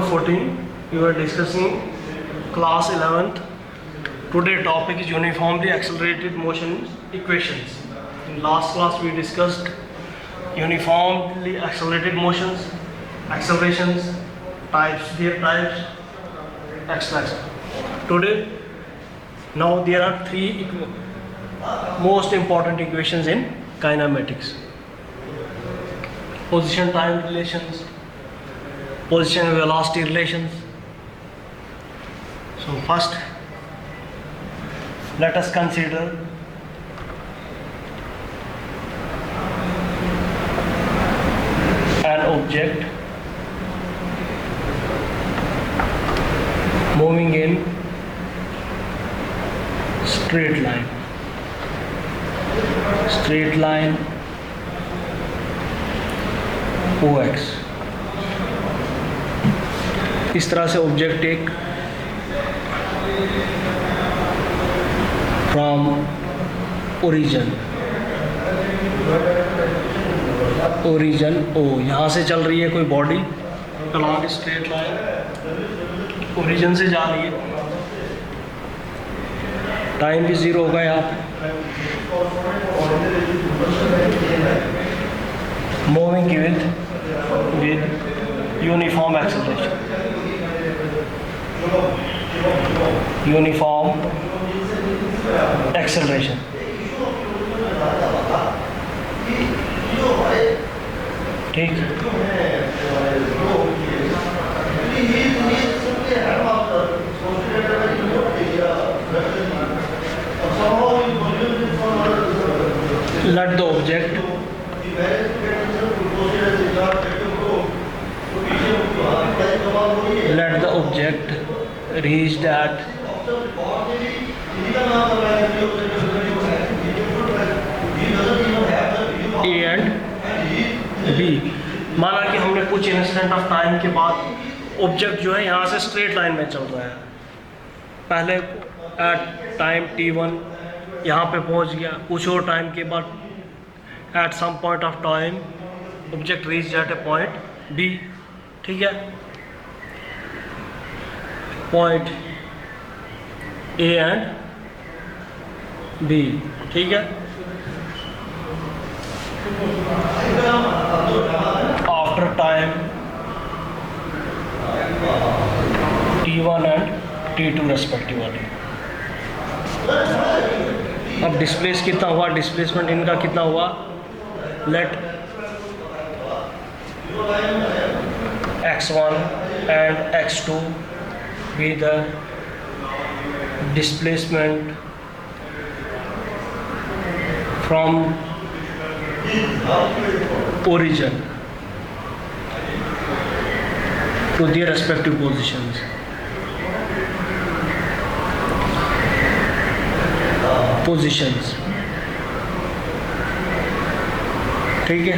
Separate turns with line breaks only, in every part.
14, we were discussing class 11th. Today topic is uniformly accelerated motion equations. In last class we discussed uniformly accelerated motions, accelerations, types, their types, etc. Today, now there are three most important equations in kinematics: position time relations, position and velocity relations. So first, let us consider an object moving in straight line OX. इस तरह से object एक from origin ओ, यहाँ से चल रही है कोई body along straight line, origin से जा रही है, टाइम भी ज़ीरो होगा यहाँ पे, मूविंग विद यूनिफॉर्म एक्सेलरेशन, ठीक। Let the object reach that A and B. माना कि हमने कुछ इंस्टेंट ऑफ टाइम के बाद ऑब्जेक्ट जो है यहाँ से स्ट्रेट लाइन में चल रहा है, पहले एट टाइम t1 यहाँ पे पहुँच गया, कुछ और टाइम के बाद at some point of time object reach at a point B, ठीक है, पॉइंट A एंड B, ठीक है। After time t1 and t2 respectively. अब डिस्प्लेस कितना हुआ, डिस्प्लेसमेंट इनका कितना हुआ, let x1 and x2 be the displacement from origin to their respective positions. ठीक है,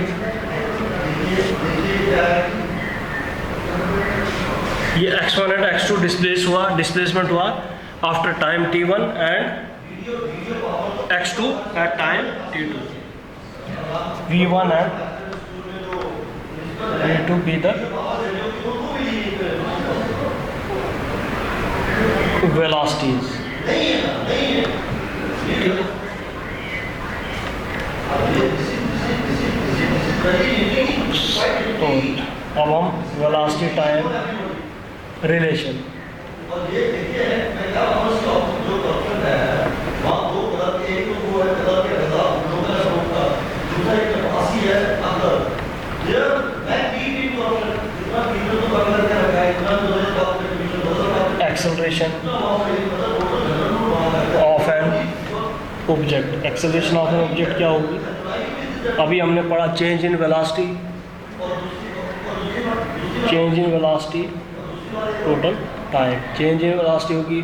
ये x1 एंड x2 डिस्प्लेसमेंट हुआ after time t1 and x2 at time t2, v1 and v2 be the velocities, तो अब हम velocity time relation, acceleration of an object. Acceleration of an object क्या होगी, अभी हमने पढ़ा change in velocity total time. Change in velocity होगी,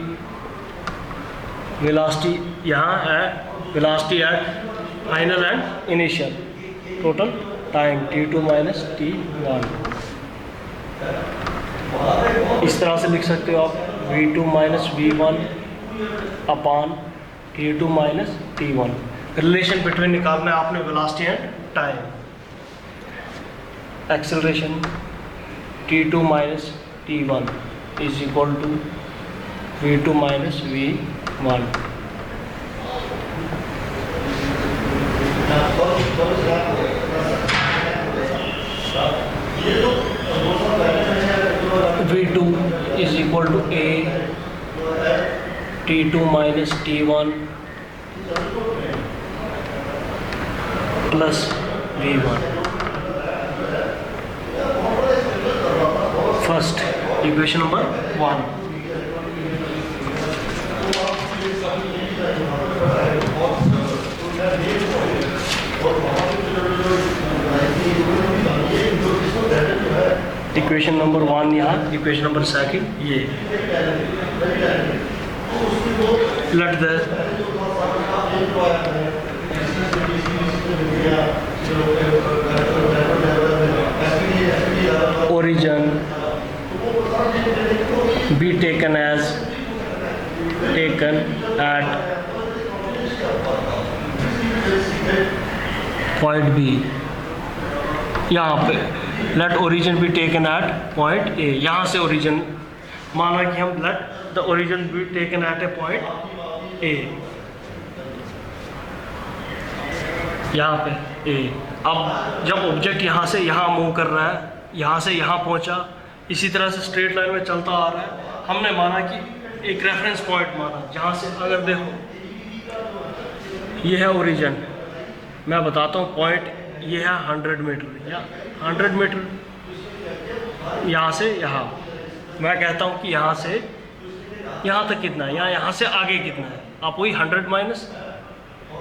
velocity यहाँ है, velocity at final and initial, total time t2 minus t1। इस तरह से लिख सकते हो आप v2 minus v1 upon t2 minus t1। Relation between निकालना है आपने velocity and time. Acceleration t2 minus T1 is equal to V2 minus V1. V2 is equal to A T2 minus T1 plus V1. First equation number 1. Equation number 1 यहाँ, equation number 2 ये. Let the origin be taken at point B. यहाँ पे let origin be taken at point A. यहाँ से origin माना कि हम let the origin be taken at a point A. यहाँ पे A. अब जब ऑब्जेक्ट यहाँ से यहाँ मूव कर रहा है, यहाँ से यहाँ पहुँचा, इसी तरह से स्ट्रेट लाइन में चलता आ रहा है, हमने माना कि एक रेफरेंस पॉइंट माना जहाँ से, अगर देखो ये है ओरिजिन, मैं बताता हूँ पॉइंट ये है 100 मीटर या 100 मीटर यहाँ से यहाँ, मैं कहता हूँ कि यहाँ से यहाँ तक कितना है, यहाँ से आगे कितना है, आप वही 100 माइनस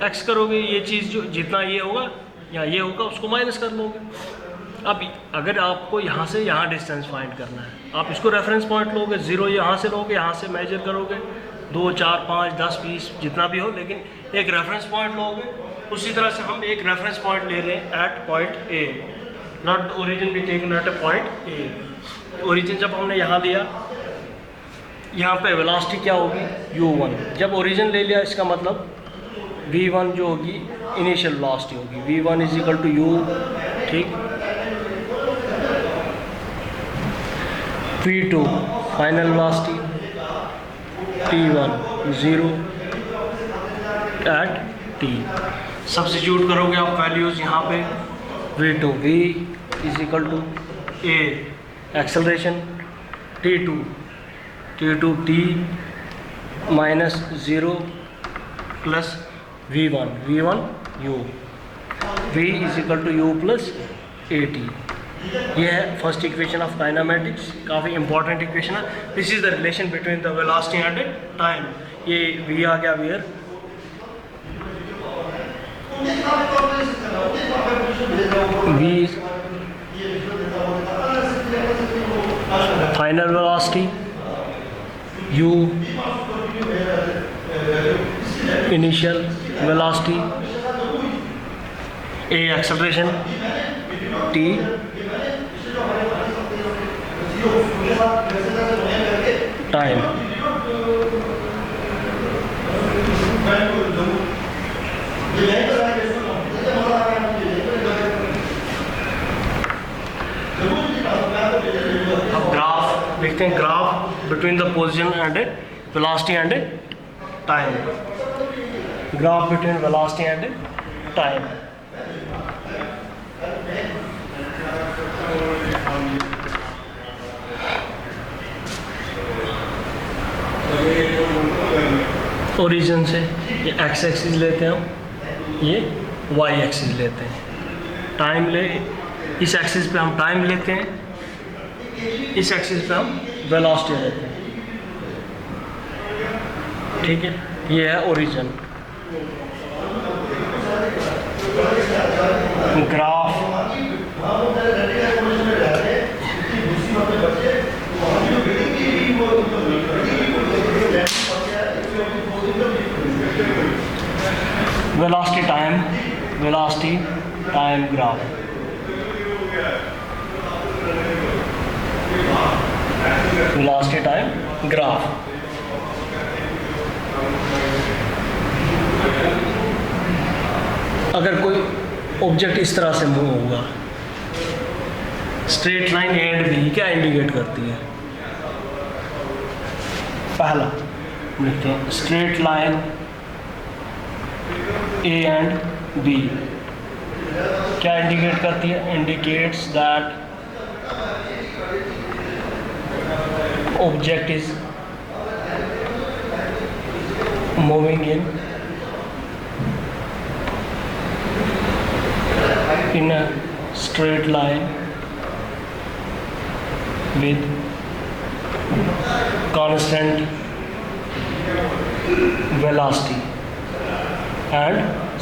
एक्स करोगे, ये चीज़ जो जितना ये होगा या ये होगा उसको माइनस कर लोगे. अब अगर आपको यहाँ से यहाँ डिस्टेंस फाइंड करना है, आप इसको रेफरेंस पॉइंट लोगे, 0 यहाँ से लोगे, यहाँ से मेजर करोगे, 2, 4, 5, 10, 20 जितना भी हो, लेकिन एक रेफरेंस पॉइंट लोगे. उसी तरह से हम एक रेफरेंस पॉइंट ले रहे हैं at point A, not origin be taken at a point A. Origin जब हमने यहाँ लिया, यहाँ पे वेलोसिटी क्या होगी u1. जब ओरिजिन ले लिया इसका मतलब v1 जो होगी इनिशियल वेलोसिटी होगी, v1 is equal to u, ठीक. v2 final velocity, t1 0 at t. Substitute करोगे आप वैल्यूज़ यहाँ पे, v2 v is equal to a acceleration, t2 t minus 0 plus v1 u, v is equal to u plus at. ये है first equation of kinematics, काफ़ी important equation है. This is the relation between the velocity and time. ये v आ गया where, v final velocity, u initial velocity, a acceleration, t time. अब graph देखते हैं, graph between the position and velocity and time. Graph between velocity and time. Origin से ये x axis लेते हैं हम, ये वाई एक्सिस लेते हैं, टाइम ले, इस एक्सिस पे हम टाइम लेते हैं, इस एक्सिस पे हम वेलोसिटी लेते हैं, ठीक है. ये है origin. Graph velocity time graph. Velocity time graph. अगर कोई ऑब्जेक्ट इस तरह से मूव होगा, straight line A and B क्या इंडिकेट करती है, पहला लिखते हैं straight line A and B क्या इंडिकेट करती है? Indicates that object is moving in a straight line with constant velocity and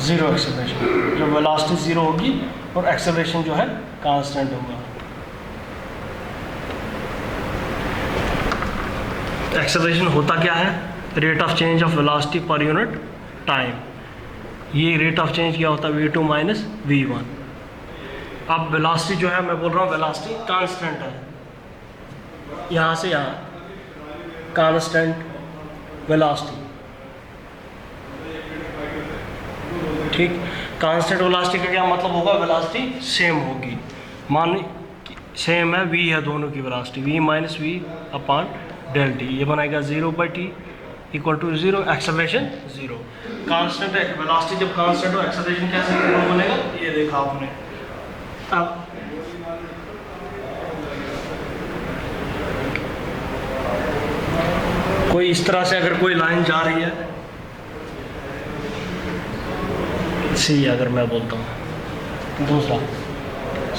zero acceleration। जो velocity zero होगी और acceleration जो है constant होगा। acceleration होता क्या है? rate of change of velocity per unit time। ये rate of change क्या होता है? v2 minus v1। अब वेलोसिटी जो है, मैं बोल रहा हूँ वेलोसिटी कांस्टेंट है, यहाँ से यहाँ कांस्टेंट वेलोसिटी, ठीक। कांस्टेंट वेलोसिटी का क्या मतलब होगा? वेलोसिटी सेम होगी। मान सेम है, v है दोनों की velocity, v minus v upon del t, ये बनाएगा 0/t equal to 0, acceleration 0। Constant velocity जब कांस्टेंट हो, एक्सेलरेशन कैसे बनेगा? ये देखा आपने। अब कोई इस तरह से अगर कोई लाइन जा रही है, सी अगर मैं बोलता हूँ, दूसरा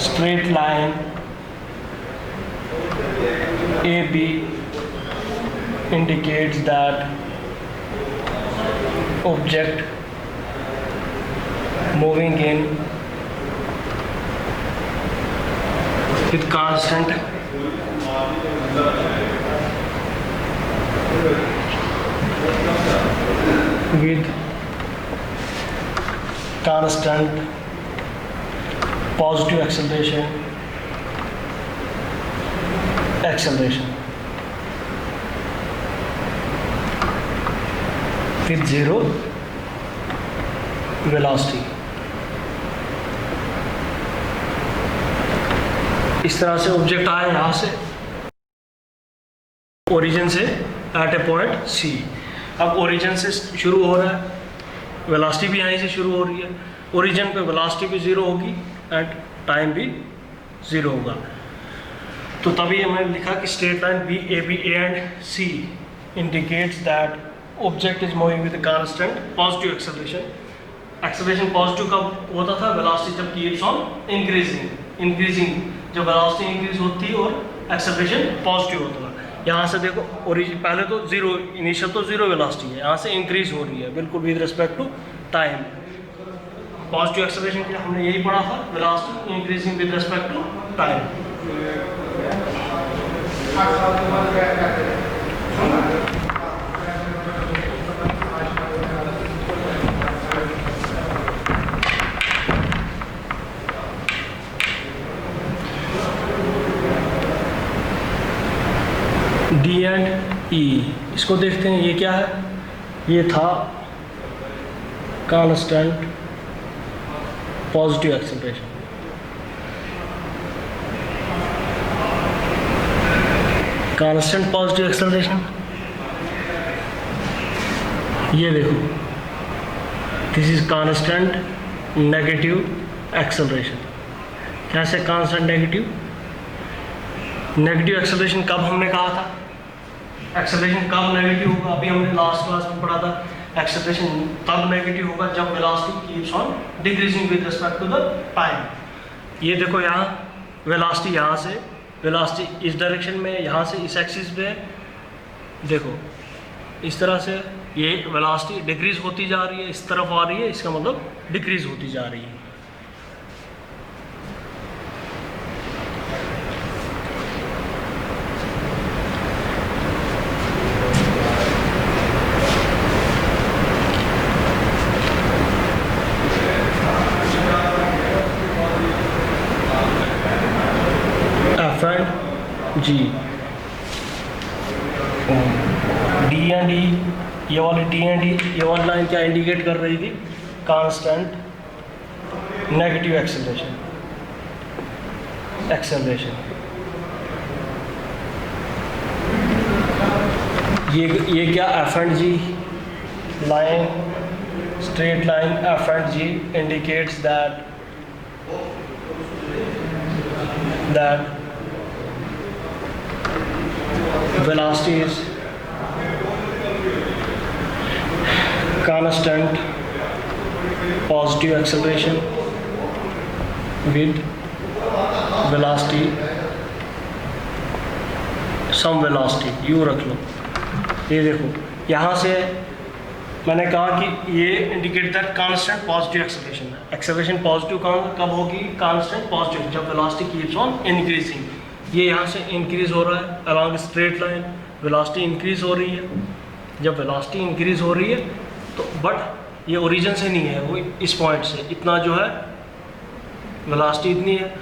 straight line A B indicates that object moving in with constant positive acceleration with zero velocity। इस तरह से ऑब्जेक्ट आया यहाँ से, ओरिजिन से एट ए पॉइंट सी। अब ओरिजिन से शुरू हो रहा है, वेलोसिटी भी यहीं से शुरू हो रही है, ओरिजिन पे वेलोसिटी भी ज़ीरो होगी एंड टाइम भी ज़ीरो होगा। तो तभी मैंने लिखा कि straight line B A B A and C indicates that object is moving with constant positive acceleration. Acceleration positive कब होता था? वेलोसिटी जब कीप्स ऑन इंक्रीजिंग, जब वेलोसिटी इंक्रीज होती है और एक्सेलरेशन पॉजिटिव होता है। यहाँ से देखो, ओरिजिन पहले तो जीरो, इनिशियल तो जीरो वेलोसिटी है, यहाँ से इंक्रीज हो रही है बिल्कुल with respect to time. Positive acceleration के लिए हमने यही पढ़ा था, velocity increasing with respect to time. D and E, इसको देखते हैं, ये क्या है? ये था constant positive acceleration. Constant positive acceleration, ये देखो, this is constant negative acceleration. कैसे कांस्टेंट नेगेटिव? नेगेटिव एक्सेलरेशन कब हमने कहा था? एक्सेलरेशन कब नेगेटिव होगा? अभी हमने लास्ट क्लास में पढ़ा था, एक्सेलरेशन तब नेगेटिव होगा जब velocity keeps on decreasing with respect to the time. ये देखो, यहाँ वेलोसिटी, यहाँ से वेलोसिटी इस डायरेक्शन में, यहाँ से इस एक्सिस पे, देखो इस तरह से ये वेलोसिटी डिक्रीज होती जा रही है, इस तरफ आ रही है, इसका मतलब डिक्रीज होती जा रही है। जी, डी एंड ई, ये वाली डी एंड ई, ये वाली लाइन क्या इंडिकेट कर रही थी? Constant negative acceleration. ये क्या F and G line, straight line F and G indicates that velocity is constant positive acceleration with velocity some velocity u रख लो। ये देखो यहाँ से मैंने कहा कि ये indicate that constant positive acceleration है। एक्सेलरेशन पॉजिटिव कब होगी? कांस्टेंट पॉजिटिव, जब वेलोसिटी कीप्स ऑन इंक्रीजिंग। ये यहाँ से इंक्रीज हो रहा है along straight line, velocity increase हो रही है। जब वेलोसिटी इंक्रीज हो रही है तो बट ये ओरिजिन से नहीं है, वो इस पॉइंट से इतना जो है वेलोसिटी इतनी है।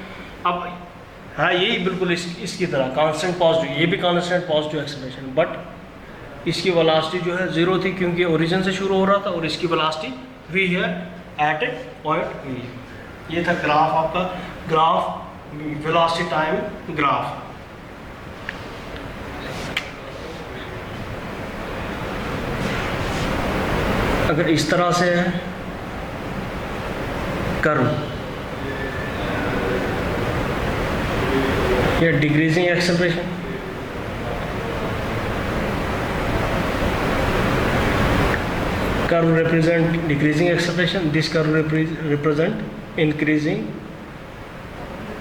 अब है यही बिल्कुल इसकी तरह कांस्टेंट पॉजिटिव, ये भी कांस्टेंट पॉजिटिव एक्सेलरेशन, बट इसकी वेलोसिटी जो है ज़ीरो थी क्योंकि ओरिजिन से शुरू हो रहा था, और इसकी वेलोसिटी वी है एट ए पॉइंट वी। ये था ग्राफ आपका, ग्राफ वेलोसिटी टाइम ग्राफ। अगर इस तरह से है कर्व, ये decreasing acceleration, curve represent decreasing acceleration, this curve represent increasing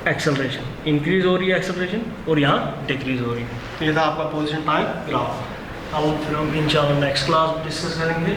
acceleration. Increase हो रही है एक्सेलरेशन और यहाँ डिक्रीज हो रही है। ये था आपका पोजीशन टाइम ग्राफ। अब फिर हम इंशाल्लाह नेक्स्ट क्लास डिस्कस करेंगे।